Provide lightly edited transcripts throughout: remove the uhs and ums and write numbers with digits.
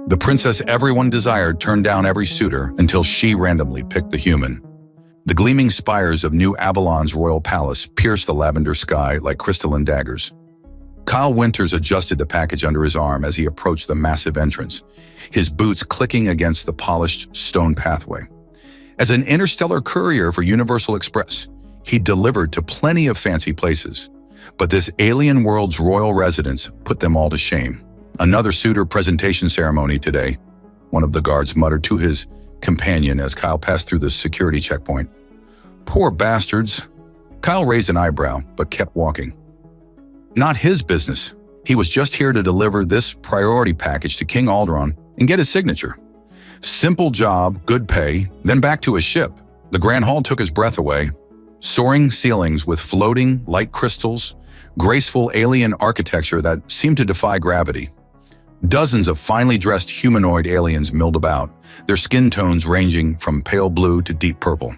The princess everyone desired turned down every suitor until she randomly picked the human. The gleaming spires of New Avalon's royal palace pierced the lavender sky like crystalline daggers. Kyle Winters adjusted the package under his arm as he approached the massive entrance, his boots clicking against the polished stone pathway. As an interstellar courier for Universal Express, he delivered to plenty of fancy places. But this alien world's royal residence put them all to shame. "Another suitor presentation ceremony today," one of the guards muttered to his companion as Kyle passed through the security checkpoint. "Poor bastards." Kyle raised an eyebrow, but kept walking. Not his business. He was just here to deliver this priority package to King Alderaan and get his signature. Simple job, good pay, then back to his ship. The Grand Hall took his breath away. Soaring ceilings with floating light crystals, graceful alien architecture that seemed to defy gravity. Dozens of finely dressed humanoid aliens milled about, their skin tones ranging from pale blue to deep purple.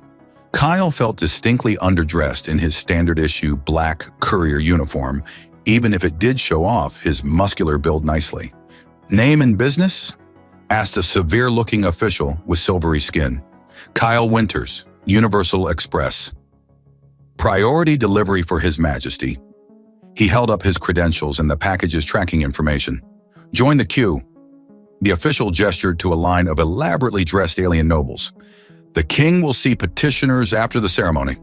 Kyle felt distinctly underdressed in his standard-issue black courier uniform, even if it did show off his muscular build nicely. "Name and business?" asked a severe-looking official with silvery skin. "Kyle Winters, Universal Express." "Priority delivery for His Majesty." He held up his credentials and the package's tracking information. "Join the queue." The official gestured to a line of elaborately dressed alien nobles. "The king will see petitioners after the ceremony."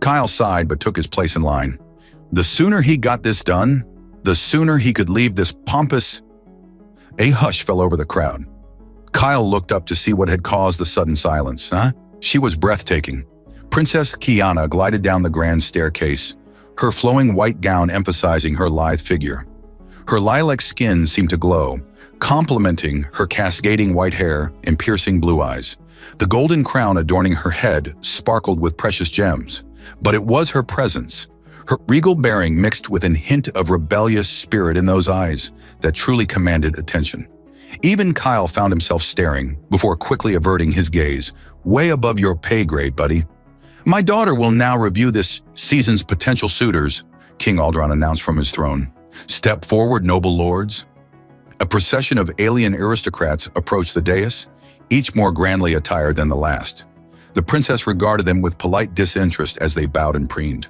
Kyle sighed but took his place in line. The sooner he got this done, the sooner he could leave this pompous... A hush fell over the crowd. Kyle looked up to see what had caused the sudden silence. She was breathtaking. Princess Kiana glided down the grand staircase, her flowing white gown emphasizing her lithe figure. Her lilac skin seemed to glow, complementing her cascading white hair and piercing blue eyes. The golden crown adorning her head sparkled with precious gems, but it was her presence, her regal bearing mixed with a hint of rebellious spirit in those eyes that truly commanded attention. Even Kyle found himself staring before quickly averting his gaze. "Way above your pay grade, buddy." "My daughter will now review this season's potential suitors," King Alderaan announced from his throne. "Step forward, noble lords." A procession of alien aristocrats approached the dais, each more grandly attired than the last. The princess regarded them with polite disinterest as they bowed and preened.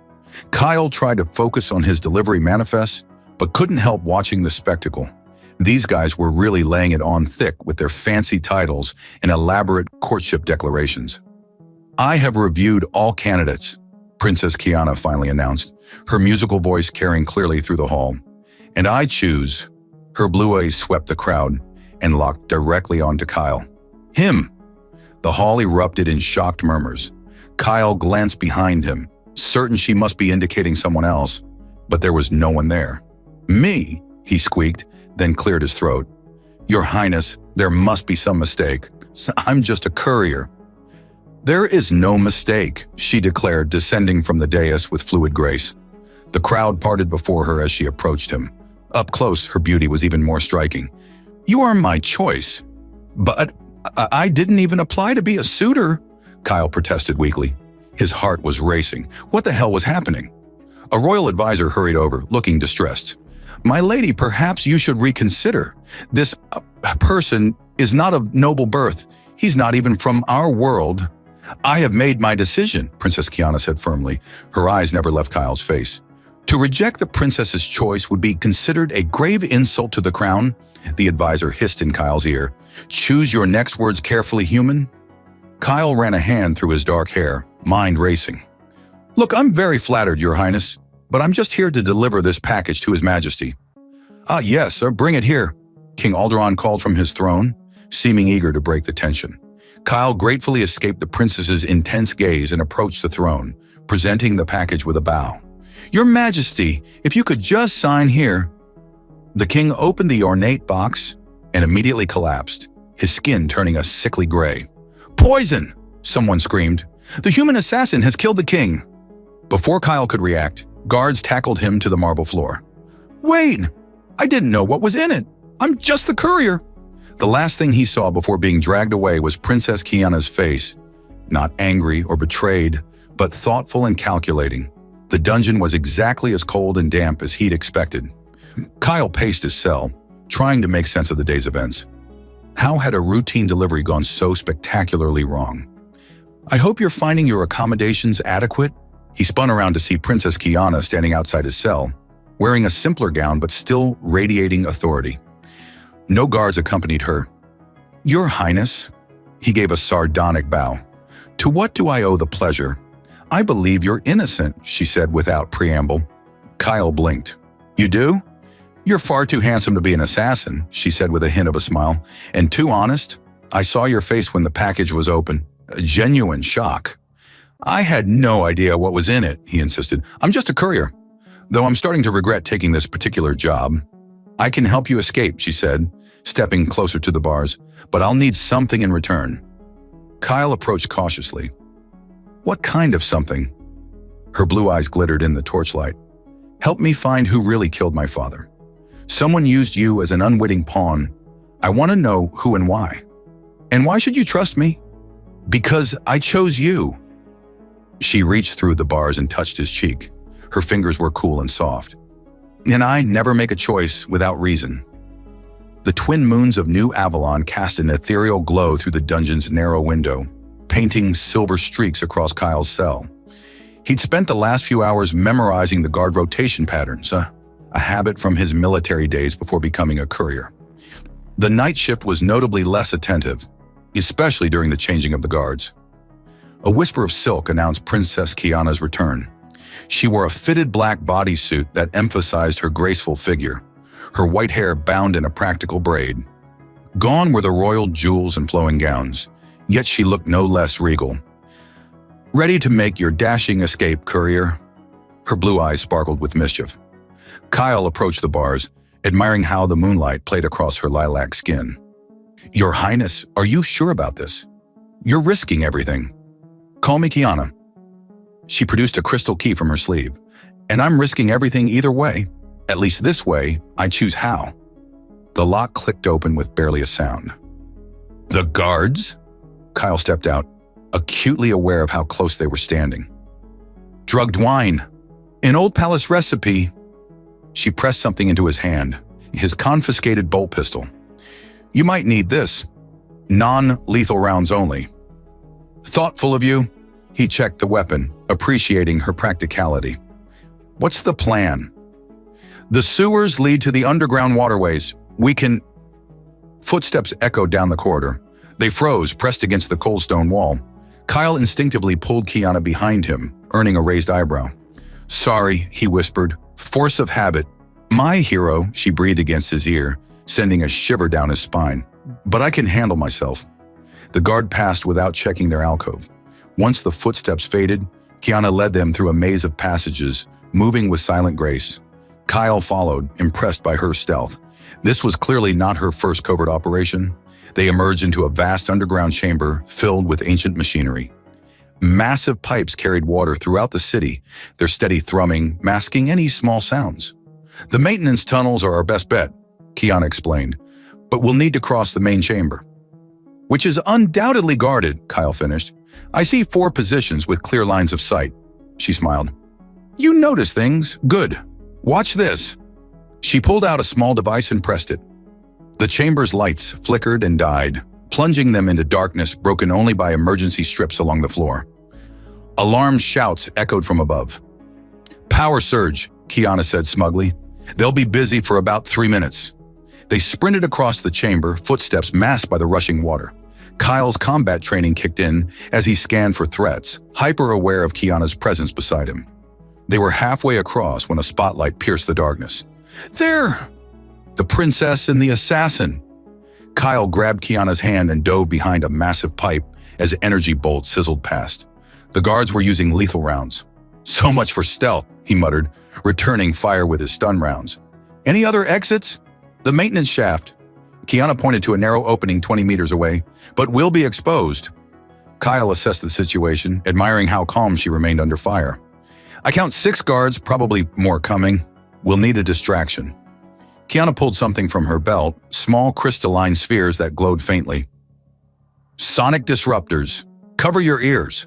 Kyle tried to focus on his delivery manifest, but couldn't help watching the spectacle. These guys were really laying it on thick with their fancy titles and elaborate courtship declarations. "I have reviewed all candidates," Princess Kiana finally announced, her musical voice carrying clearly through the hall. "And I choose." Her blue eyes swept the crowd and locked directly onto Kyle. "Him!" The hall erupted in shocked murmurs. Kyle glanced behind him, certain she must be indicating someone else, but there was no one there. "Me?" he squeaked, then cleared his throat. "Your Highness, there must be some mistake. I'm just a courier." "There is no mistake," she declared, descending from the dais with fluid grace. The crowd parted before her as she approached him. Up close, her beauty was even more striking. "You are my choice." "But I didn't even apply to be a suitor," Kyle protested weakly. His heart was racing. What the hell was happening? A royal advisor hurried over, looking distressed. "My lady, perhaps you should reconsider. This person is not of noble birth. He's not even from our world." "I have made my decision," Princess Kiana said firmly. Her eyes never left Kyle's face. "To reject the princess's choice would be considered a grave insult to the crown," the advisor hissed in Kyle's ear. "Choose your next words carefully, human." Kyle ran a hand through his dark hair, mind racing. "Look, I'm very flattered, Your Highness, but I'm just here to deliver this package to His Majesty." "Ah, yes, sir, bring it here," King Alderaan called from his throne, seeming eager to break the tension. Kyle gratefully escaped the princess's intense gaze and approached the throne, presenting the package with a bow. "Your Majesty, if you could just sign here." The king opened the ornate box and immediately collapsed, his skin turning a sickly gray. "Poison!" someone screamed. "The human assassin has killed the king." Before Kyle could react, guards tackled him to the marble floor. "Wait! I didn't know what was in it. I'm just the courier." The last thing he saw before being dragged away was Princess Kiana's face, not angry or betrayed, but thoughtful and calculating. The dungeon was exactly as cold and damp as he'd expected. Kyle paced his cell, trying to make sense of the day's events. How had a routine delivery gone so spectacularly wrong? "I hope you're finding your accommodations adequate." He spun around to see Princess Kiana standing outside his cell, wearing a simpler gown but still radiating authority. No guards accompanied her. "Your Highness," he gave a sardonic bow. "To what do I owe the pleasure?" "I believe you're innocent," she said without preamble. Kyle blinked. "You do?" "You're far too handsome to be an assassin," she said with a hint of a smile. "And too honest. I saw your face when the package was open. A genuine shock." "I had no idea what was in it," he insisted. "I'm just a courier, though I'm starting to regret taking this particular job." "I can help you escape," she said, stepping closer to the bars, "but I'll need something in return." Kyle approached cautiously. "What kind of something?" Her blue eyes glittered in the torchlight. "Help me find who really killed my father. Someone used you as an unwitting pawn. I want to know who and why." "And why should you trust me?" "Because I chose you." She reached through the bars and touched his cheek. Her fingers were cool and soft. "And I never make a choice without reason." The twin moons of New Avalon cast an ethereal glow through the dungeon's narrow window, painting silver streaks across Kyle's cell. He'd spent the last few hours memorizing the guard rotation patterns, a habit from his military days before becoming a courier. The night shift was notably less attentive, especially during the changing of the guards. A whisper of silk announced Princess Kiana's return. She wore a fitted black bodysuit that emphasized her graceful figure, her white hair bound in a practical braid. Gone were the royal jewels and flowing gowns, yet she looked no less regal. "Ready to make your dashing escape, courier?" Her blue eyes sparkled with mischief. Kyle approached the bars, admiring how the moonlight played across her lilac skin. "Your Highness, are you sure about this? You're risking everything." "Call me Kiana." She produced a crystal key from her sleeve. "And I'm risking everything either way. At least this way, I choose how." The lock clicked open with barely a sound. "The guards?" Kyle stepped out, acutely aware of how close they were standing. "Drugged wine. An old palace recipe." She pressed something into his hand, his confiscated bolt pistol. "You might need this. Non-lethal rounds only." "Thoughtful of you." He checked the weapon, appreciating her practicality. "What's the plan?" "The sewers lead to the underground waterways. We can—" Footsteps echoed down the corridor. They froze, pressed against the cold stone wall. Kyle instinctively pulled Kiana behind him, earning a raised eyebrow. "Sorry," he whispered. "Force of habit." "My hero," she breathed against his ear, sending a shiver down his spine. "But I can handle myself." The guard passed without checking their alcove. Once the footsteps faded, Kiana led them through a maze of passages, moving with silent grace. Kyle followed, impressed by her stealth. This was clearly not her first covert operation. They emerged into a vast underground chamber filled with ancient machinery. Massive pipes carried water throughout the city, their steady thrumming masking any small sounds. "The maintenance tunnels are our best bet," Kiana explained, "but we'll need to cross the main chamber." "Which is undoubtedly guarded," Kyle finished. "I see 4 positions with clear lines of sight." She smiled. "You notice things. Good. Watch this." She pulled out a small device and pressed it. The chamber's lights flickered and died, plunging them into darkness broken only by emergency strips along the floor. Alarmed shouts echoed from above. "Power surge," Kiana said smugly. "They'll be busy for about 3 minutes." They sprinted across the chamber, footsteps masked by the rushing water. Kyle's combat training kicked in as he scanned for threats, hyper-aware of Kiana's presence beside him. They were halfway across when a spotlight pierced the darkness. "There!" "The princess and the assassin!" Kyle grabbed Kiana's hand and dove behind a massive pipe as energy bolts sizzled past. The guards were using lethal rounds. "So much for stealth," he muttered, returning fire with his stun rounds. "Any other exits?" "The maintenance shaft." Kiana pointed to a narrow opening 20 meters away. "But we'll be exposed." Kyle assessed the situation, admiring how calm she remained under fire. "I count 6 guards, probably more coming. We'll need a distraction." Kiana pulled something from her belt, small crystalline spheres that glowed faintly. "Sonic disruptors. Cover your ears."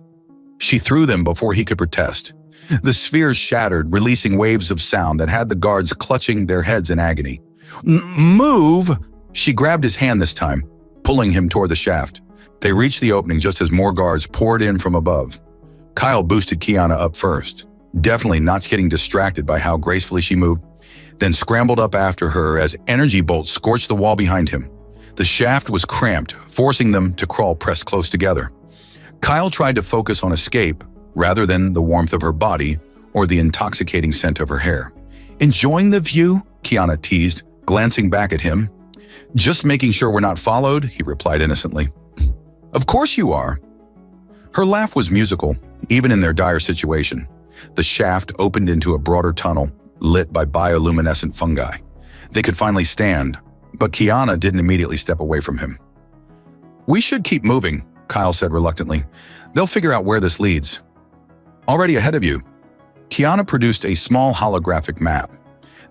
She threw them before he could protest. The spheres shattered, releasing waves of sound that had the guards clutching their heads in agony. "Move!" She grabbed his hand this time, pulling him toward the shaft. They reached the opening just as more guards poured in from above. Kyle boosted Kiana up first, definitely not getting distracted by how gracefully she moved, then scrambled up after her as energy bolts scorched the wall behind him. The shaft was cramped, forcing them to crawl pressed close together. Kyle tried to focus on escape rather than the warmth of her body or the intoxicating scent of her hair. "Enjoying the view?" Kiana teased, glancing back at him. "Just making sure we're not followed," he replied innocently. "Of course you are." Her laugh was musical, even in their dire situation. The shaft opened into a broader tunnel, lit by bioluminescent fungi. They could finally stand, but Kiana didn't immediately step away from him. "We should keep moving," Kyle said reluctantly. "They'll figure out where this leads." "Already ahead of you." Kiana produced a small holographic map.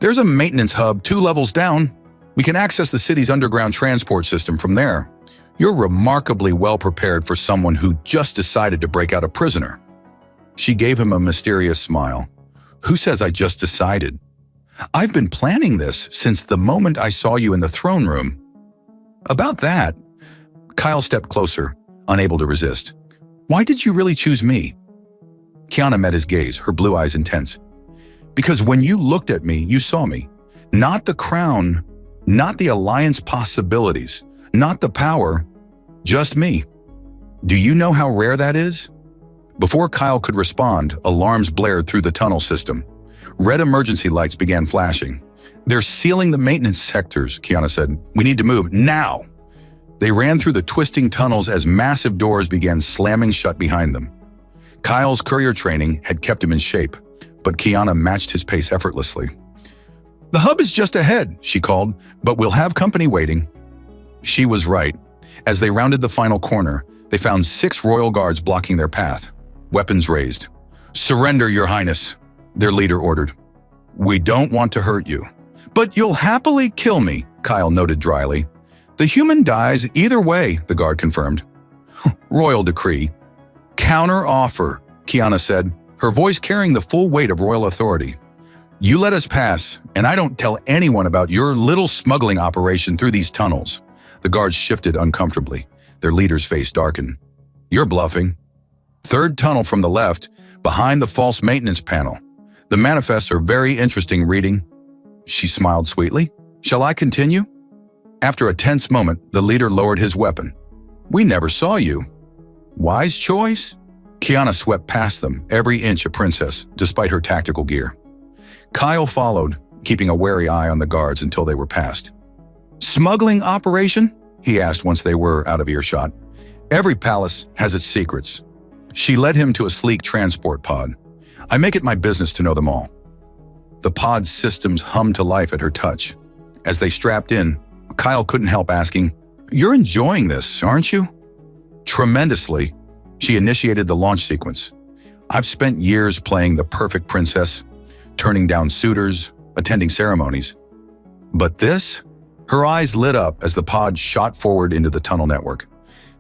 "There's a maintenance hub 2 levels down. We can access the city's underground transport system from there. You're remarkably well prepared for someone who just decided to break out a prisoner." She gave him a mysterious smile. "Who says I just decided? I've been planning this since the moment I saw you in the throne room." "About that." Kyle stepped closer, unable to resist. "Why did you really choose me?" Kiana met his gaze, her blue eyes intense. "Because when you looked at me, you saw me. Not the crown, not the alliance possibilities, not the power, just me. Do you know how rare that is?" Before Kyle could respond, alarms blared through the tunnel system. Red emergency lights began flashing. "They're sealing the maintenance sectors," Kiana said. "We need to move, now." They ran through the twisting tunnels as massive doors began slamming shut behind them. Kyle's courier training had kept him in shape, but Kiana matched his pace effortlessly. "The hub is just ahead," she called, "but we'll have company waiting." She was right. As they rounded the final corner, they found 6 royal guards blocking their path, weapons raised. "Surrender, Your Highness," their leader ordered. "We don't want to hurt you." "But you'll happily kill me," Kyle noted dryly. "The human dies either way," the guard confirmed. "Royal decree." "Counter offer," Kiana said, her voice carrying the full weight of royal authority. "You let us pass, and I don't tell anyone about your little smuggling operation through these tunnels." The guards shifted uncomfortably. Their leader's face darkened. "You're bluffing." "Third tunnel from the left, behind the false maintenance panel. The manifests are very interesting reading." She smiled sweetly. "Shall I continue?" After a tense moment, the leader lowered his weapon. "We never saw you." "Wise choice?" Kiana swept past them, every inch a princess, despite her tactical gear. Kyle followed, keeping a wary eye on the guards until they were past. "Smuggling operation?" he asked once they were out of earshot. "Every palace has its secrets." She led him to a sleek transport pod. "I make it my business to know them all." The pod's systems hummed to life at her touch. As they strapped in, Kyle couldn't help asking, "You're enjoying this, aren't you?" "Tremendously." She initiated the launch sequence. "I've spent years playing the perfect princess, turning down suitors, attending ceremonies. But this?" Her eyes lit up as the pod shot forward into the tunnel network.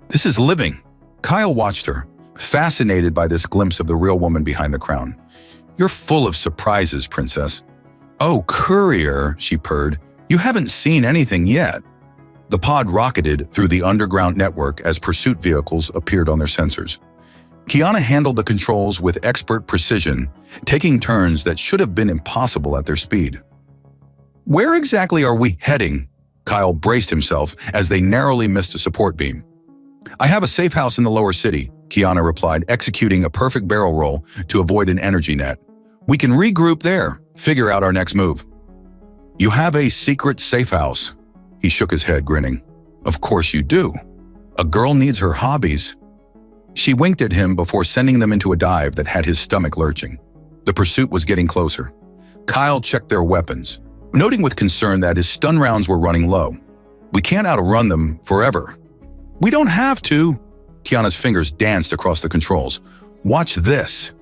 "This is living." Kyle watched her, fascinated by this glimpse of the real woman behind the crown. "You're full of surprises, princess." "Oh, courier," she purred. "You haven't seen anything yet." The pod rocketed through the underground network as pursuit vehicles appeared on their sensors. Kiana handled the controls with expert precision, taking turns that should have been impossible at their speed. "Where exactly are we heading?" Kyle braced himself as they narrowly missed a support beam. "I have a safe house in the lower city," Kiana replied, executing a perfect barrel roll to avoid an energy net. "We can regroup there, figure out our next move." "You have a secret safe house?" He shook his head, grinning. "Of course you do. A girl needs her hobbies." She winked at him before sending them into a dive that had his stomach lurching. The pursuit was getting closer. Kyle checked their weapons, noting with concern that his stun rounds were running low. "We can't outrun them forever." "We don't have to." Kiana's fingers danced across the controls. "Watch this."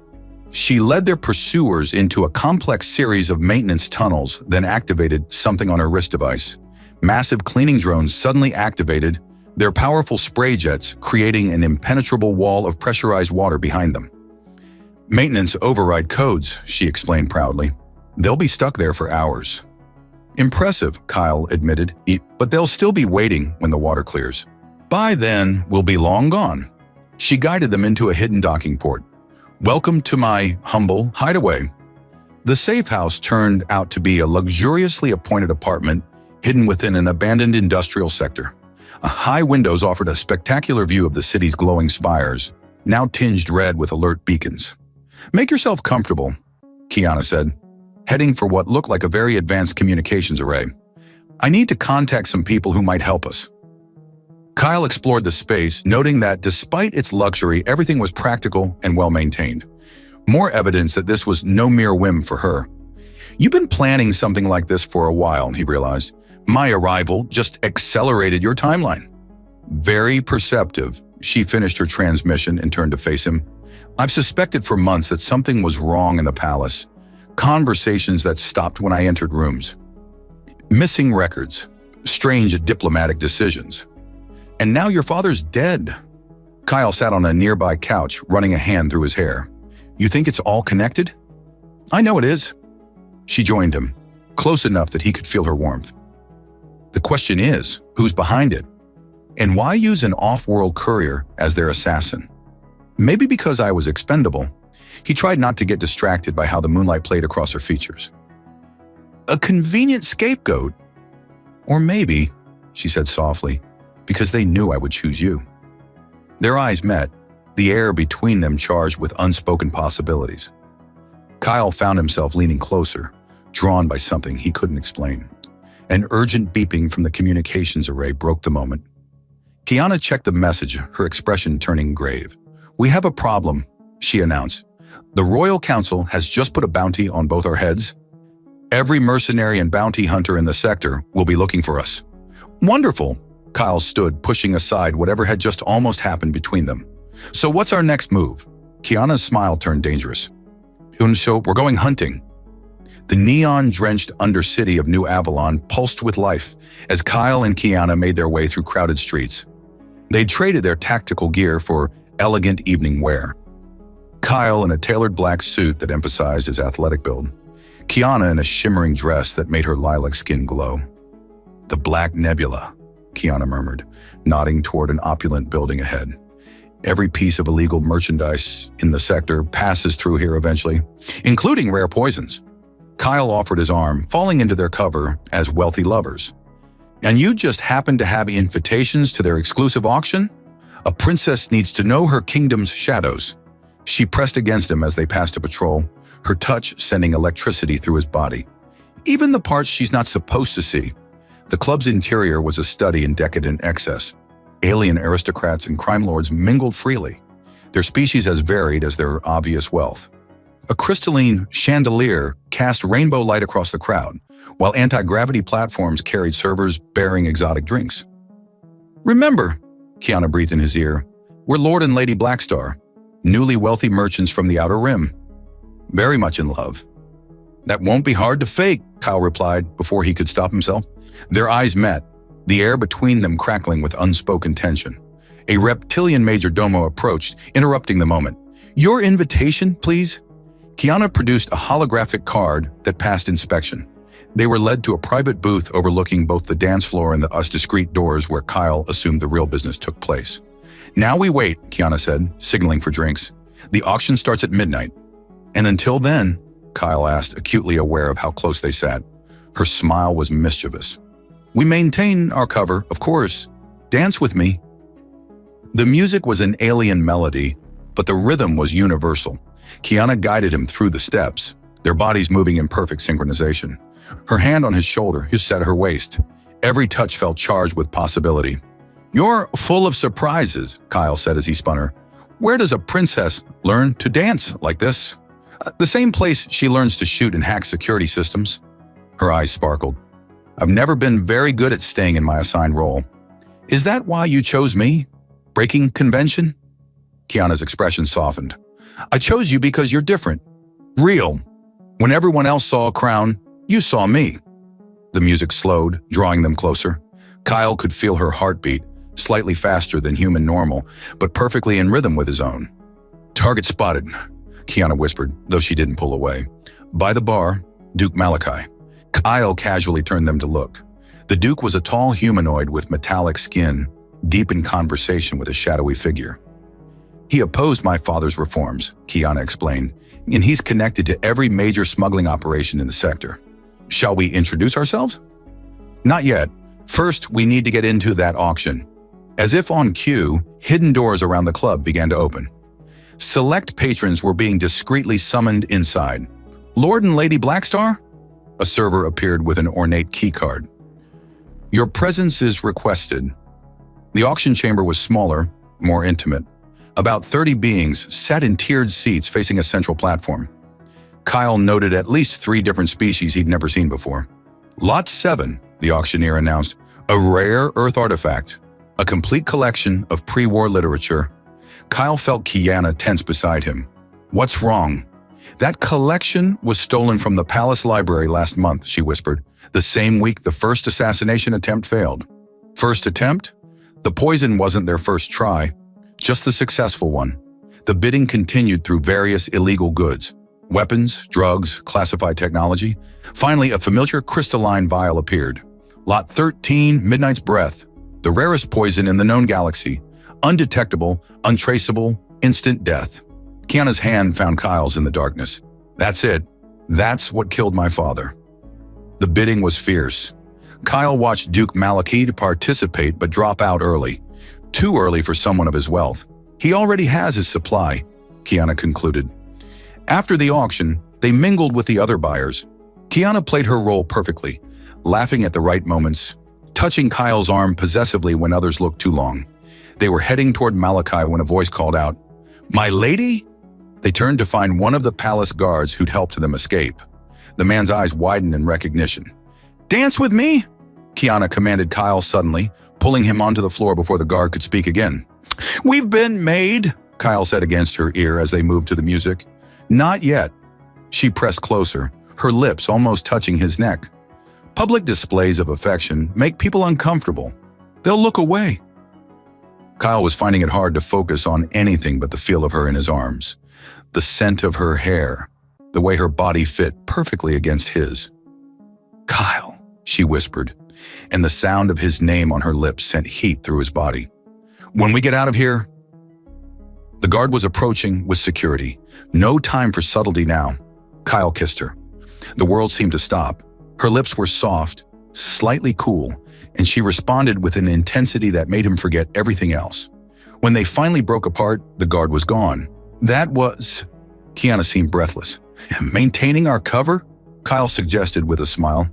She led their pursuers into a complex series of maintenance tunnels, then activated something on her wrist device. Massive cleaning drones suddenly activated, their powerful spray jets creating an impenetrable wall of pressurized water behind them. "Maintenance override codes," she explained proudly. "They'll be stuck there for hours." "Impressive," Kyle admitted, "but they'll still be waiting when the water clears." By then, we'll be long gone. She guided them into a hidden docking port. Welcome to my humble hideaway. The safe house turned out to be a luxuriously appointed apartment hidden within an abandoned industrial sector. High windows offered a spectacular view of the city's glowing spires, now tinged red with alert beacons. Make yourself comfortable, Kiana said, heading for what looked like a very advanced communications array. I need to contact some people who might help us. Kyle explored the space, noting that despite its luxury, everything was practical and well-maintained. More evidence that this was no mere whim for her. You've been planning something like this for a while, he realized. My arrival just accelerated your timeline. Very perceptive, she finished her transmission and turned to face him. I've suspected for months that something was wrong in the palace. Conversations that stopped when I entered rooms. Missing records. Strange diplomatic decisions. And now your father's dead. Kyle sat on a nearby couch, running a hand through his hair. You think it's all connected? I know it is. She joined him, close enough that he could feel her warmth. The question is, who's behind it? And why use an off-world courier as their assassin? Maybe because I was expendable. He tried not to get distracted by how the moonlight played across her features. A convenient scapegoat? Or maybe, she said softly, because they knew I would choose you. Their eyes met, the air between them charged with unspoken possibilities. Kyle found himself leaning closer, drawn by something he couldn't explain. An urgent beeping from the communications array broke the moment. Kiana checked the message, her expression turning grave. We have a problem, she announced. The Royal Council has just put a bounty on both our heads. Every mercenary and bounty hunter in the sector will be looking for us. Wonderful, Kyle stood, pushing aside whatever had just almost happened between them. So what's our next move? Kiana's smile turned dangerous. So we're going hunting. The neon-drenched undercity of New Avalon pulsed with life as Kyle and Kiana made their way through crowded streets. They'd traded their tactical gear for elegant evening wear. Kyle in a tailored black suit that emphasized his athletic build. Kiana in a shimmering dress that made her lilac skin glow. The Black Nebula, Kiana murmured, nodding toward an opulent building ahead. Every piece of illegal merchandise in the sector passes through here eventually, including rare poisons. Kyle offered his arm, falling into their cover as wealthy lovers. And you just happen to have invitations to their exclusive auction? A princess needs to know her kingdom's shadows. She pressed against him as they passed a patrol, her touch sending electricity through his body. Even the parts she's not supposed to see. The club's interior was a study in decadent excess. Alien aristocrats and crime lords mingled freely, their species as varied as their obvious wealth. A crystalline chandelier cast rainbow light across the crowd, while anti-gravity platforms carried servers bearing exotic drinks. Remember, Kiana breathed in his ear, we're Lord and Lady Blackstar, newly wealthy merchants from the Outer Rim. Very much in love. That won't be hard to fake, Kyle replied before he could stop himself. Their eyes met, the air between them crackling with unspoken tension. A reptilian majordomo approached, interrupting the moment. Your invitation, please? Kiana produced a holographic card that passed inspection. They were led to a private booth overlooking both the dance floor and the discreet doors where Kyle assumed the real business took place. Now we wait, Kiana said, signaling for drinks. The auction starts at midnight. And until then, Kyle asked, acutely aware of how close they sat. Her smile was mischievous. We maintain our cover, of course. Dance with me. The music was an alien melody, but the rhythm was universal. Kiana guided him through the steps, their bodies moving in perfect synchronization. Her hand on his shoulder, his set her waist. Every touch felt charged with possibility. You're full of surprises, Kyle said as he spun her. Where does a princess learn to dance like this? The same place she learns to shoot and hack security systems. Her eyes sparkled. I've never been very good at staying in my assigned role. Is that why you chose me? Breaking convention? Kiana's expression softened. I chose you because you're different. Real. When everyone else saw a crown, you saw me. The music slowed, drawing them closer. Kyle could feel her heartbeat, slightly faster than human normal, but perfectly in rhythm with his own. Target spotted, Kiana whispered, though she didn't pull away. By the bar, Duke Malachi. Kyle casually turned them to look. The Duke was a tall humanoid with metallic skin, deep in conversation with a shadowy figure. "He opposed my father's reforms," Kiana explained, "and he's connected to every major smuggling operation in the sector. Shall we introduce ourselves?" "Not yet. First, we need to get into that auction." As if on cue, hidden doors around the club began to open. Select patrons were being discreetly summoned inside. "Lord and Lady Blackstar?" A server appeared with an ornate keycard. "Your presence is requested." The auction chamber was smaller, more intimate. About 30 beings sat in tiered seats facing a central platform. Kyle noted at least 3 different species he'd never seen before. "Lot 7, the auctioneer announced, "a rare Earth artifact, a complete collection of pre-war literature." Kyle felt Kiana tense beside him. "What's wrong?" "That collection was stolen from the Palace Library last month," she whispered, "the same week the first assassination attempt failed." "First attempt?" The poison wasn't their first try, just the successful one. The bidding continued through various illegal goods. Weapons, drugs, classified technology. Finally, a familiar crystalline vial appeared. "Lot 13, Midnight's Breath, the rarest poison in the known galaxy. Undetectable, untraceable, instant death." Kiana's hand found Kyle's in the darkness. "That's it. That's what killed my father." The bidding was fierce. Kyle watched Duke Malakid participate but drop out early. Too early for someone of his wealth. "He already has his supply," Kiana concluded. After the auction, they mingled with the other buyers. Kiana played her role perfectly, laughing at the right moments, touching Kyle's arm possessively when others looked too long. They were heading toward Malachi when a voice called out, "My lady?" They turned to find one of the palace guards who'd helped them escape. The man's eyes widened in recognition. "Dance with me?" Kiana commanded Kyle suddenly, pulling him onto the floor before the guard could speak again. "We've been made," Kyle said against her ear as they moved to the music. "Not yet." She pressed closer, her lips almost touching his neck. "Public displays of affection make people uncomfortable. They'll look away." Kyle was finding it hard to focus on anything but the feel of her in his arms, the scent of her hair, the way her body fit perfectly against his. "Kyle," she whispered, and the sound of his name on her lips sent heat through his body. "When we get out of here..." The guard was approaching with security. No time for subtlety now. Kyle kissed her. The world seemed to stop. Her lips were soft, slightly cool, and she responded with an intensity that made him forget everything else. When they finally broke apart, the guard was gone. "That was..." Kiana seemed breathless. "Maintaining our cover?" Kyle suggested with a smile.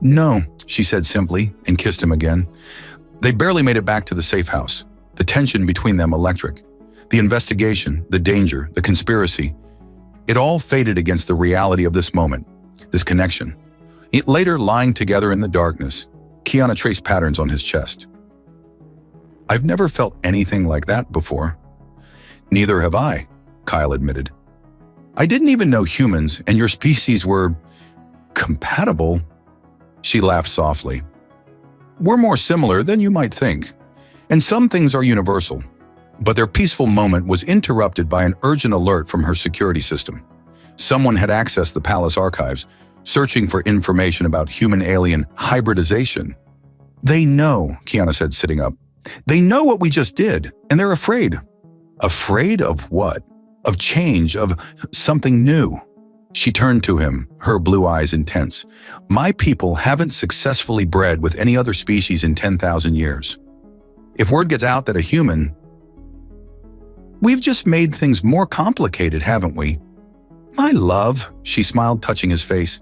"No," she said simply, and kissed him again. They barely made it back to the safe house, the tension between them electric. The investigation, the danger, the conspiracy. It all faded against the reality of this moment, this connection. Later, lying together in the darkness, Kiana traced patterns on his chest. "I've never felt anything like that before." "Neither have I," Kyle admitted. "I didn't even know humans and your species were compatible." She laughed softly. "We're more similar than you might think, and some things are universal." But their peaceful moment was interrupted by an urgent alert from her security system. Someone had accessed the palace archives, searching for information about human-alien hybridization. "They know," Kiana said, sitting up. "They know what we just did, and they're afraid." "Afraid of what?" "Of change, of something new." She turned to him, her blue eyes intense. "My people haven't successfully bred with any other species in 10,000 years. If word gets out that a human... We've just made things more complicated, haven't we?" "My love," she smiled, touching his face.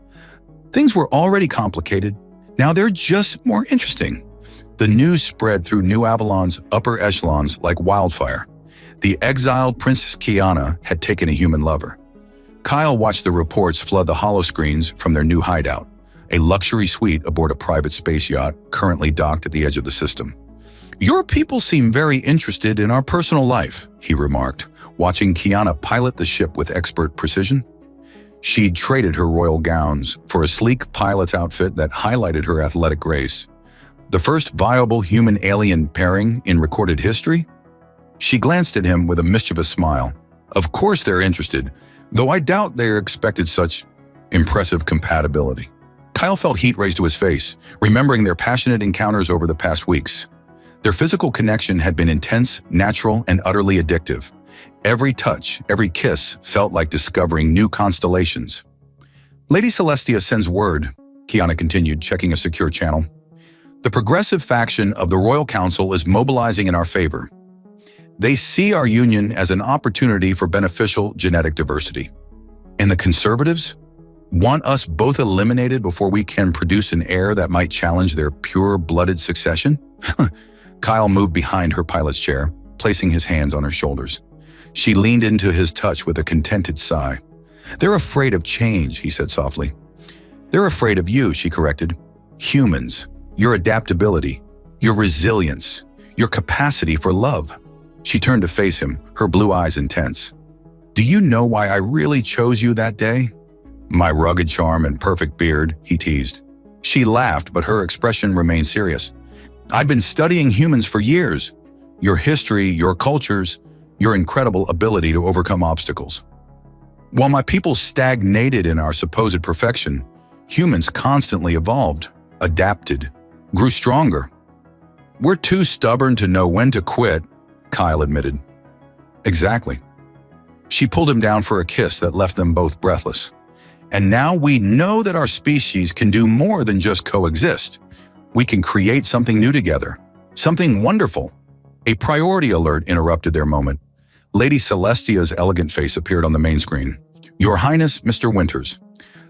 "Things were already complicated. Now they're just more interesting." The news spread through New Avalon's upper echelons like wildfire. The exiled Princess Kiana had taken a human lover. Kyle watched the reports flood the holoscreens from their new hideout, a luxury suite aboard a private space yacht currently docked at the edge of the system. "Your people seem very interested in our personal life," he remarked, watching Kiana pilot the ship with expert precision. She'd traded her royal gowns for a sleek pilot's outfit that highlighted her athletic grace. The first viable human-alien pairing in recorded history? She glanced at him with a mischievous smile. "Of course they're interested, though I doubt they expected such impressive compatibility." Kyle felt heat raise to his face, remembering their passionate encounters over the past weeks. Their physical connection had been intense, natural, and utterly addictive. Every touch, every kiss felt like discovering new constellations. Lady Celestia sends word, Kiana continued, checking a secure channel. The progressive faction of the Royal Council is mobilizing in our favor. They see our union as an opportunity for beneficial genetic diversity. And the conservatives want us both eliminated before we can produce an heir that might challenge their pure-blooded succession? Kyle moved behind her pilot's chair, placing his hands on her shoulders. She leaned into his touch with a contented sigh. They're afraid of change, he said softly. They're afraid of you, she corrected. Humans, your adaptability, your resilience, your capacity for love. She turned to face him, her blue eyes intense. Do you know why I really chose you that day? My rugged charm and perfect beard, he teased. She laughed, but her expression remained serious. I'd been studying humans for years. Your history, your cultures, your incredible ability to overcome obstacles. While my people stagnated in our supposed perfection, humans constantly evolved, adapted, grew stronger. We're too stubborn to know when to quit, Kyle admitted. Exactly. She pulled him down for a kiss that left them both breathless. And now we know that our species can do more than just coexist. We can create something new together, something wonderful. A priority alert interrupted their moment. Lady Celestia's elegant face appeared on the main screen. Your Highness, Mr. Winters.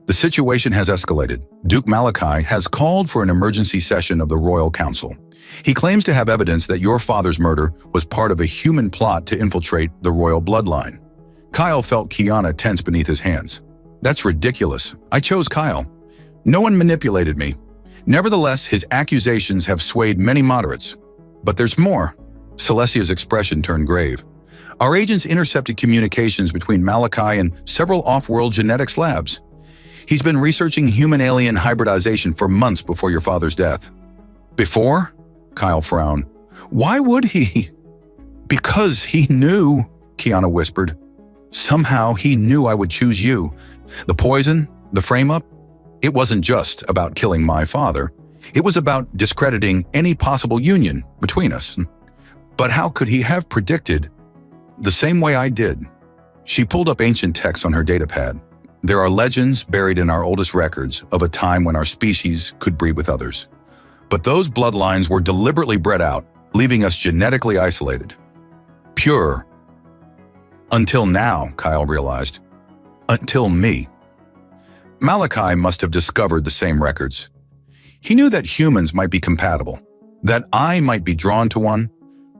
The situation has escalated. Duke Malachi has called for an emergency session of the Royal Council. He claims to have evidence that your father's murder was part of a human plot to infiltrate the royal bloodline. Kyle felt Kiana tense beneath his hands. That's ridiculous. I chose Kyle. No one manipulated me. Nevertheless, his accusations have swayed many moderates. But there's more. Celestia's expression turned grave. Our agents intercepted communications between Malachi and several off-world genetics labs. He's been researching human-alien hybridization for months before your father's death. Before? Kyle frowned. Why would he? Because he knew, Kiana whispered. Somehow he knew I would choose you. The poison, the frame-up, it wasn't just about killing my father. It was about discrediting any possible union between us. But how could he have predicted the same way I did? She pulled up ancient texts on her datapad. There are legends buried in our oldest records of a time when our species could breed with others. But those bloodlines were deliberately bred out, leaving us genetically isolated. Pure. Until now, Kyle realized. Until me. Malachi must have discovered the same records. He knew that humans might be compatible, that I might be drawn to one,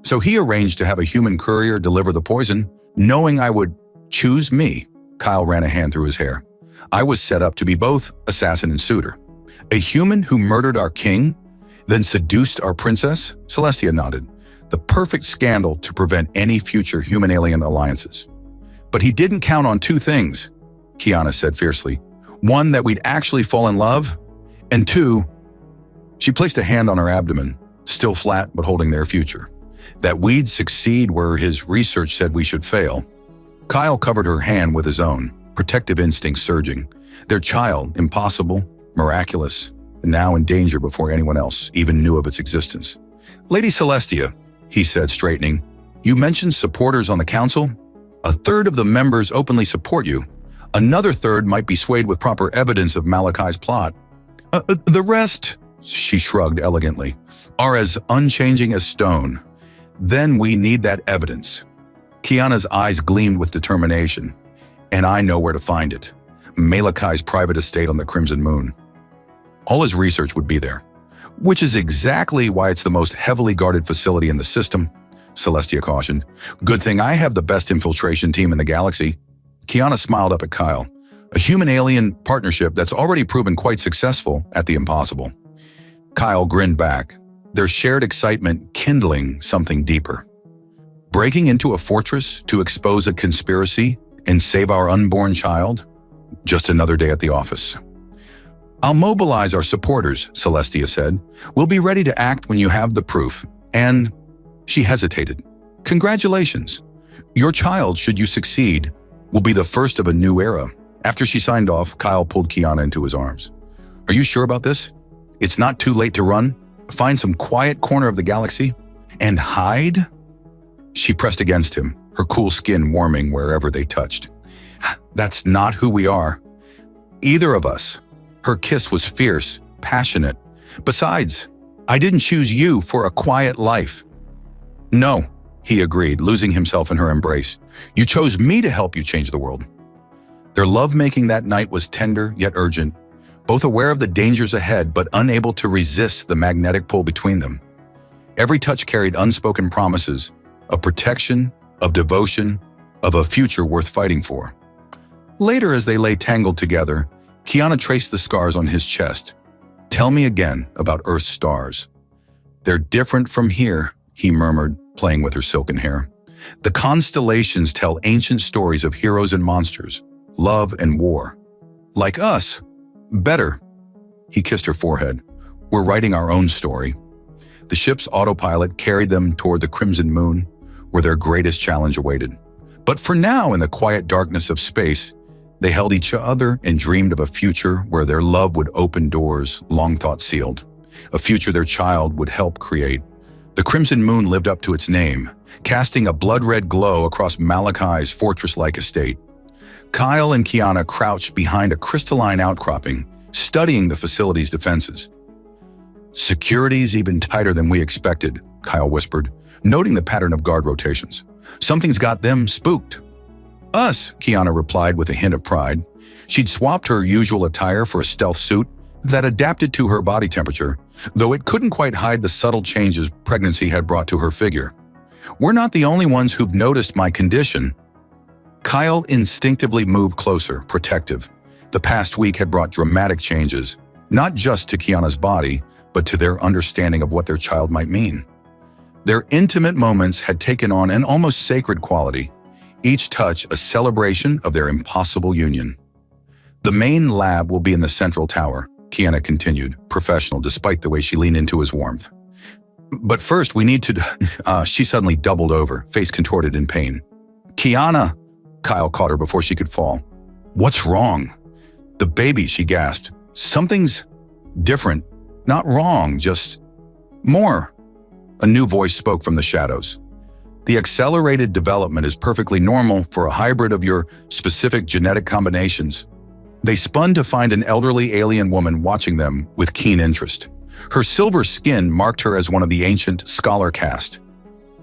so he arranged to have a human courier deliver the poison, knowing I would choose me. Kyle ran a hand through his hair. I was set up to be both assassin and suitor. A human who murdered our king, then seduced our princess? Celestia nodded. The perfect scandal to prevent any future human-alien alliances. But he didn't count on two things, Kiana said fiercely. One, that we'd actually fall in love, and two, she placed a hand on her abdomen, still flat but holding their future, that we'd succeed where his research said we should fail. Kyle covered her hand with his own, protective instincts surging. Their child, impossible, miraculous, and now in danger before anyone else even knew of its existence. Lady Celestia, he said, straightening, you mentioned supporters on the council? A third of the members openly support you. Another third might be swayed with proper evidence of Malachi's plot. The rest, she shrugged elegantly, are as unchanging as stone. Then we need that evidence. Kiana's eyes gleamed with determination. And I know where to find it. Malachi's private estate on the Crimson Moon. All his research would be there. Which is exactly why it's the most heavily guarded facility in the system, Celestia cautioned. Good thing I have the best infiltration team in the galaxy. Kiana smiled up at Kyle. A human-alien partnership that's already proven quite successful at the impossible. Kyle grinned back, their shared excitement kindling something deeper. Breaking into a fortress to expose a conspiracy and save our unborn child? Just another day at the office. I'll mobilize our supporters, Celestia said. We'll be ready to act when you have the proof. And she hesitated. Congratulations. Your child, should you succeed, will be the first of a new era. After she signed off, Kyle pulled Kiana into his arms. Are you sure about this? It's not too late to run? Find some quiet corner of the galaxy? And hide? She pressed against him, her cool skin warming wherever they touched. That's not who we are. Either of us. Her kiss was fierce, passionate. Besides, I didn't choose you for a quiet life. No, he agreed, losing himself in her embrace. You chose me to help you change the world. Their lovemaking that night was tender yet urgent, both aware of the dangers ahead but unable to resist the magnetic pull between them. Every touch carried unspoken promises of protection, of devotion, of a future worth fighting for. Later, as they lay tangled together, Kiana traced the scars on his chest. Tell me again about Earth's stars. They're different from here, he murmured, playing with her silken hair. The constellations tell ancient stories of heroes and monsters, love and war. Like us. Better. He kissed her forehead. We're writing our own story. The ship's autopilot carried them toward the crimson moon, where their greatest challenge awaited. But for now, in the quiet darkness of space, they held each other and dreamed of a future where their love would open doors long thought sealed. A future their child would help create. The crimson moon lived up to its name, casting a blood-red glow across Malachi's fortress-like estate. Kyle and Kiana crouched behind a crystalline outcropping, studying the facility's defenses. Security's even tighter than we expected, Kyle whispered, noting the pattern of guard rotations. Something's got them spooked. Us, Kiana replied with a hint of pride. She'd swapped her usual attire for a stealth suit that adapted to her body temperature, though it couldn't quite hide the subtle changes pregnancy had brought to her figure. We're not the only ones who've noticed my condition. Kyle instinctively moved closer, protective. The past week had brought dramatic changes, not just to Kiana's body, but to their understanding of what their child might mean. Their intimate moments had taken on an almost sacred quality, each touch a celebration of their impossible union. The main lab will be in the central tower, Kiana continued, professional despite the way she leaned into his warmth. But first, we need to… She suddenly doubled over, face contorted in pain. Kiana! Kyle caught her before she could fall. What's wrong? The baby, she gasped. Something's different. Not wrong, just more. A new voice spoke from the shadows. The accelerated development is perfectly normal for a hybrid of your specific genetic combinations. They spun to find an elderly alien woman watching them with keen interest. Her silver skin marked her as one of the ancient scholar caste.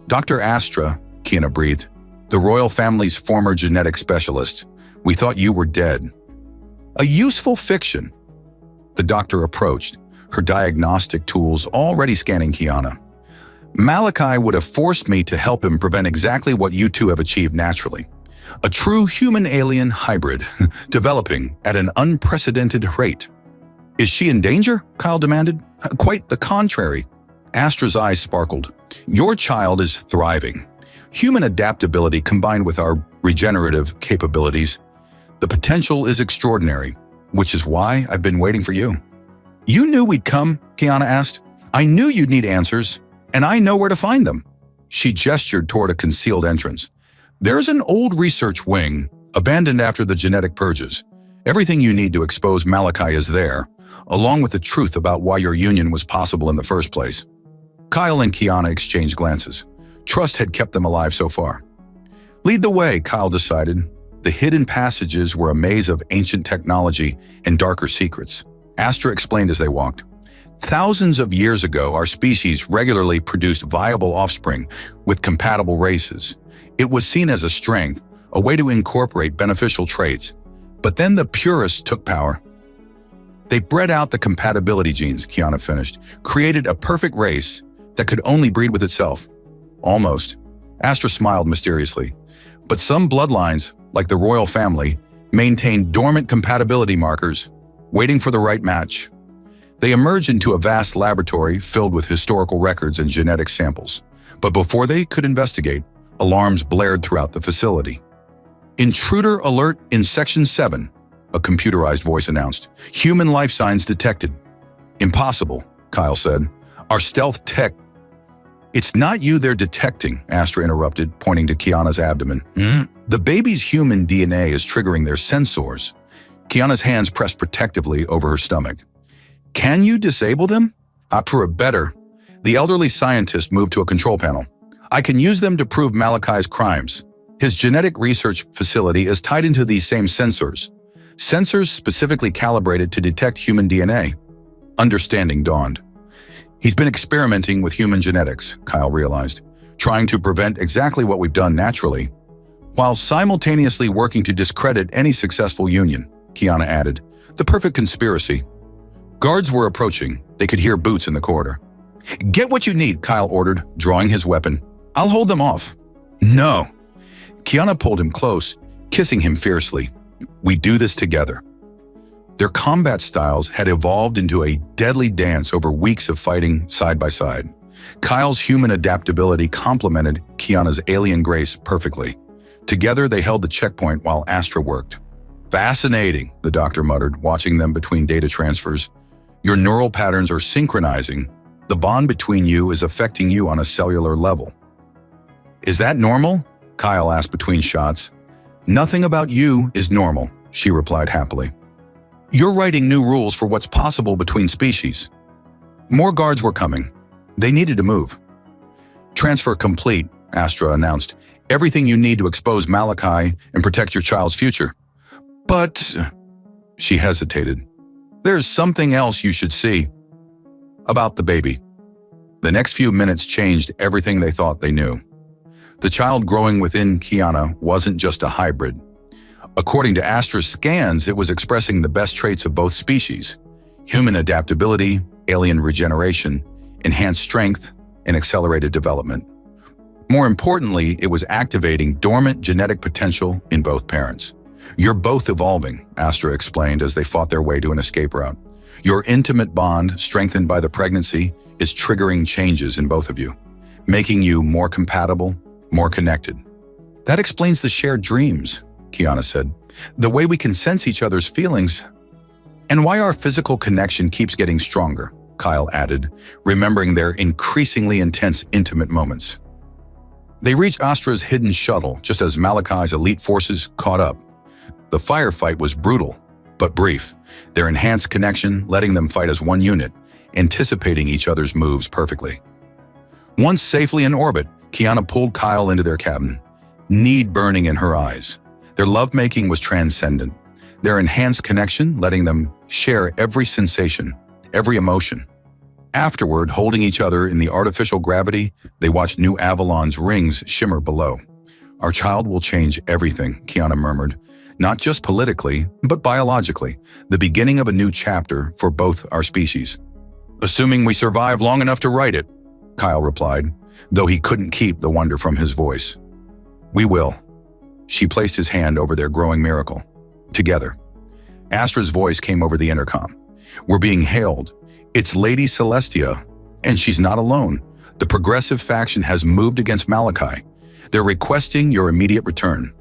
Dr. Astra, Kiana breathed, the royal family's former genetic specialist. We thought you were dead. A useful fiction. The doctor approached, her diagnostic tools already scanning Kiana. Malachi would have forced me to help him prevent exactly what you two have achieved naturally. A true human-alien hybrid, developing at an unprecedented rate. Is she in danger? Kyle demanded. Quite the contrary. Astra's eyes sparkled. Your child is thriving. Human adaptability combined with our regenerative capabilities. The potential is extraordinary, which is why I've been waiting for you. You knew we'd come, Kiana asked. I knew you'd need answers, and I know where to find them. She gestured toward a concealed entrance. There's an old research wing, abandoned after the genetic purges. Everything you need to expose Malachi is there, along with the truth about why your union was possible in the first place. Kyle and Kiana exchanged glances. Trust had kept them alive so far. Lead the way, Kyle decided. The hidden passages were a maze of ancient technology and darker secrets. Astra explained as they walked. Thousands of years ago, our species regularly produced viable offspring with compatible races. It was seen as a strength, a way to incorporate beneficial traits. But then the purists took power. They bred out the compatibility genes, Kiana finished, created a perfect race that could only breed with itself. Almost. Astra smiled mysteriously. But some bloodlines, like the royal family, maintained dormant compatibility markers, waiting for the right match. They emerged into a vast laboratory filled with historical records and genetic samples. But before they could investigate, alarms blared throughout the facility. Intruder alert in Section 7, a computerized voice announced. Human life signs detected. Impossible, Kyle said. Our stealth tech… It's not you they're detecting, Astra interrupted, pointing to Kiana's abdomen. The baby's human DNA is triggering their sensors. Kiana's hands pressed protectively over her stomach. Can you disable them? Better. The elderly scientist moved to a control panel. I can use them to prove Malachi's crimes. His genetic research facility is tied into these same sensors. Sensors specifically calibrated to detect human DNA. Understanding dawned. He's been experimenting with human genetics, Kyle realized, trying to prevent exactly what we've done naturally, while simultaneously working to discredit any successful union, Kiana added. The perfect conspiracy. Guards were approaching. They could hear boots in the corridor. Get what you need, Kyle ordered, drawing his weapon. I'll hold them off. No. Kiana pulled him close, kissing him fiercely. We do this together. Their combat styles had evolved into a deadly dance over weeks of fighting side by side. Kyle's human adaptability complemented Kiana's alien grace perfectly. Together, they held the checkpoint while Astra worked. Fascinating, the doctor muttered, watching them between data transfers. Your neural patterns are synchronizing. The bond between you is affecting you on a cellular level. Is that normal? Kyle asked between shots. Nothing about you is normal, she replied happily. You're writing new rules for what's possible between species. More guards were coming. They needed to move. Transfer complete, Astra announced. Everything you need to expose Malachi and protect your child's future. But, she hesitated. There's something else you should see. About the baby. The next few minutes changed everything they thought they knew. The child growing within Kiana wasn't just a hybrid. According to Astra's scans, it was expressing the best traits of both species: human adaptability, alien regeneration, enhanced strength, and accelerated development. More importantly, it was activating dormant genetic potential in both parents. You're both evolving, Astra explained as they fought their way to an escape route. Your intimate bond, strengthened by the pregnancy, is triggering changes in both of you, making you more compatible, more connected. That explains the shared dreams, Kiana said. The way we can sense each other's feelings, and why our physical connection keeps getting stronger, Kyle added, remembering their increasingly intense, intimate moments. They reached Astra's hidden shuttle just as Malachi's elite forces caught up. The firefight was brutal, but brief, their enhanced connection letting them fight as one unit, anticipating each other's moves perfectly. Once safely in orbit, Kiana pulled Kyle into their cabin, need burning in her eyes. Their lovemaking was transcendent, their enhanced connection letting them share every sensation, every emotion. Afterward, holding each other in the artificial gravity, they watched New Avalon's rings shimmer below. Our child will change everything, Kiana murmured, not just politically, but biologically, the beginning of a new chapter for both our species. Assuming we survive long enough to write it, Kyle replied, though he couldn't keep the wonder from his voice. We will. She placed his hand over their growing miracle. Together. Astra's voice came over the intercom. We're being hailed. It's Lady Celestia, and she's not alone. The progressive faction has moved against Malachi. They're requesting your immediate return.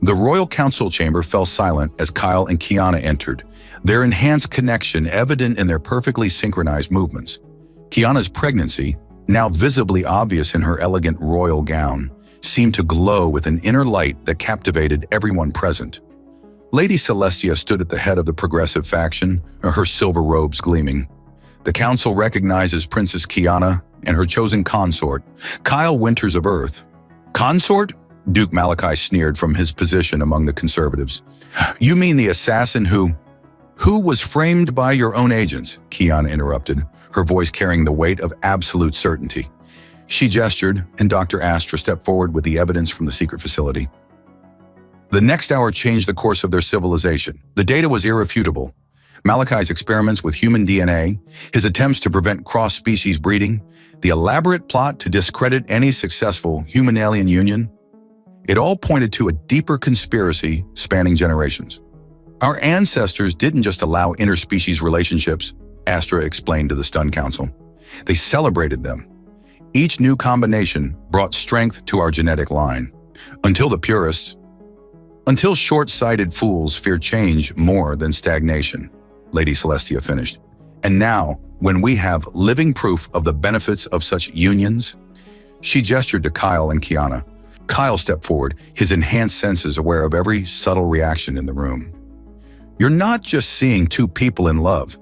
The Royal Council chamber fell silent as Kyle and Kiana entered, their enhanced connection evident in their perfectly synchronized movements. Kiana's pregnancy, now visibly obvious in her elegant royal gown, seemed to glow with an inner light that captivated everyone present. Lady Celestia stood at the head of the progressive faction, her silver robes gleaming. The council recognizes Princess Kiana and her chosen consort, Kyle Winters of Earth. Consort? Duke Malachi sneered from his position among the conservatives. You mean the assassin who was framed by your own agents, Kiana interrupted, her voice carrying the weight of absolute certainty. She gestured, and Dr. Astra stepped forward with the evidence from the secret facility. The next hour changed the course of their civilization. The data was irrefutable. Malachi's experiments with human DNA, his attempts to prevent cross-species breeding, the elaborate plot to discredit any successful human-alien union, it all pointed to a deeper conspiracy spanning generations. Our ancestors didn't just allow interspecies relationships, Astra explained to the stunned council. They celebrated them. Each new combination brought strength to our genetic line. Until short-sighted fools fear change more than stagnation, Lady Celestia finished. And now, when we have living proof of the benefits of such unions, she gestured to Kyle and Kiana. Kyle stepped forward, his enhanced senses aware of every subtle reaction in the room. You're not just seeing two people in love.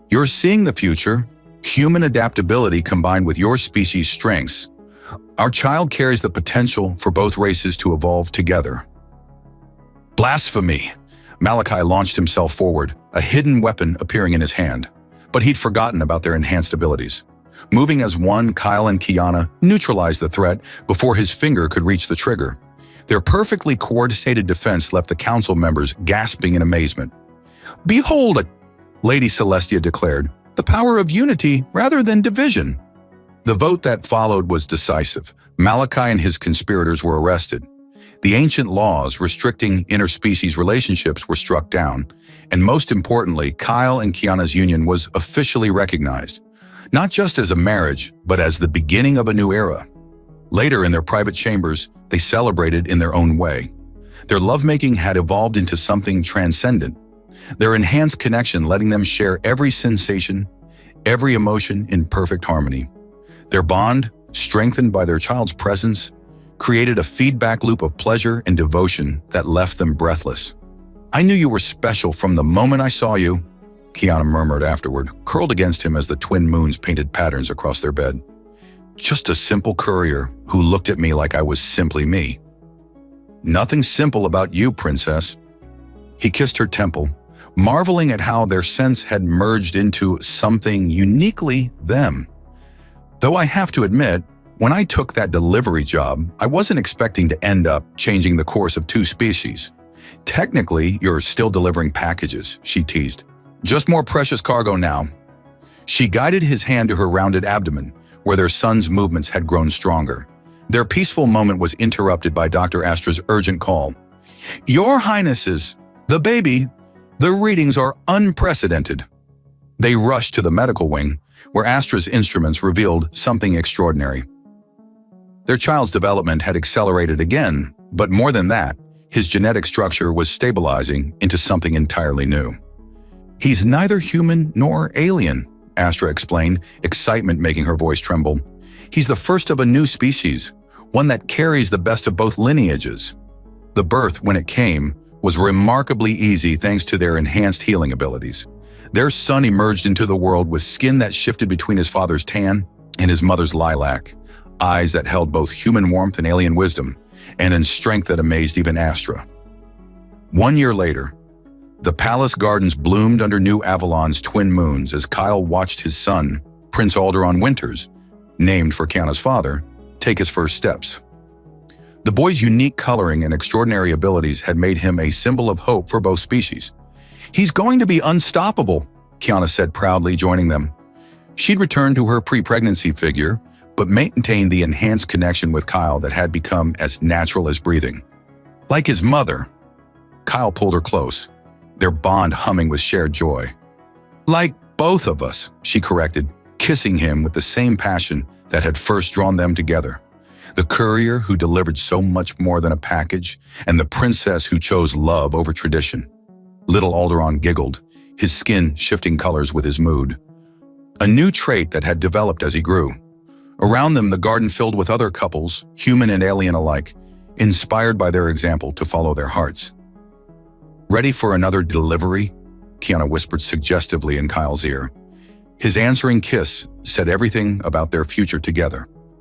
You're seeing the future, Human adaptability combined with your species' strengths. Our child carries the potential for both races to evolve together. Blasphemy! Malachi launched himself forward, a hidden weapon appearing in his hand. But he'd forgotten about their enhanced abilities. Moving as one, Kyle and Kiana neutralized the threat before his finger could reach the trigger. Their perfectly coordinated defense left the council members gasping in amazement. "Behold it," Lady Celestia declared, "the power of unity rather than division." The vote that followed was decisive. Malachi and his conspirators were arrested. The ancient laws restricting interspecies relationships were struck down, and most importantly, Kyle and Kiana's union was officially recognized, not just as a marriage, but as the beginning of a new era. Later, in their private chambers, they celebrated in their own way. Their lovemaking had evolved into something transcendent, their enhanced connection letting them share every sensation, every emotion in perfect harmony. Their bond, strengthened by their child's presence, created a feedback loop of pleasure and devotion that left them breathless. "I knew you were special from the moment I saw you," Kiana murmured afterward, curled against him as the twin moons painted patterns across their bed. "Just a simple courier who looked at me like I was simply me." "Nothing simple about you, princess." He kissed her temple, marveling at how their scents had merged into something uniquely them. "Though I have to admit, when I took that delivery job, I wasn't expecting to end up changing the course of two species. Technically, you're still delivering packages," she teased. "Just more precious cargo now." She guided his hand to her rounded abdomen, where their son's movements had grown stronger. Their peaceful moment was interrupted by Dr. Astra's urgent call. "Your Highnesses, the baby, the readings are unprecedented." They rushed to the medical wing, where Astra's instruments revealed something extraordinary. Their child's development had accelerated again, but more than that, his genetic structure was stabilizing into something entirely new. "He's neither human nor alien," Astra explained, excitement making her voice tremble. "He's the first of a new species, one that carries the best of both lineages." The birth, when it came, was remarkably easy thanks to their enhanced healing abilities. Their son emerged into the world with skin that shifted between his father's tan and his mother's lilac, eyes that held both human warmth and alien wisdom, and in strength that amazed even Astra. 1 year later, the palace gardens bloomed under New Avalon's twin moons as Kyle watched his son, Prince Alderaan Winters, named for Kiana's father, take his first steps. The boy's unique coloring and extraordinary abilities had made him a symbol of hope for both species. "He's going to be unstoppable," Kiana said proudly, joining them. She'd returned to her pre-pregnancy figure, but maintained the enhanced connection with Kyle that had become as natural as breathing. Like his mother, Kyle pulled her close, their bond humming with shared joy. "Like both of us," she corrected, kissing him with the same passion that had first drawn them together. The courier who delivered so much more than a package, and the princess who chose love over tradition. Little Alderaan giggled, his skin shifting colors with his mood. A new trait that had developed as he grew. Around them, the garden filled with other couples, human and alien alike, inspired by their example to follow their hearts. "Ready for another delivery?" Kiana whispered suggestively in Kyle's ear. His answering kiss said everything about their future together.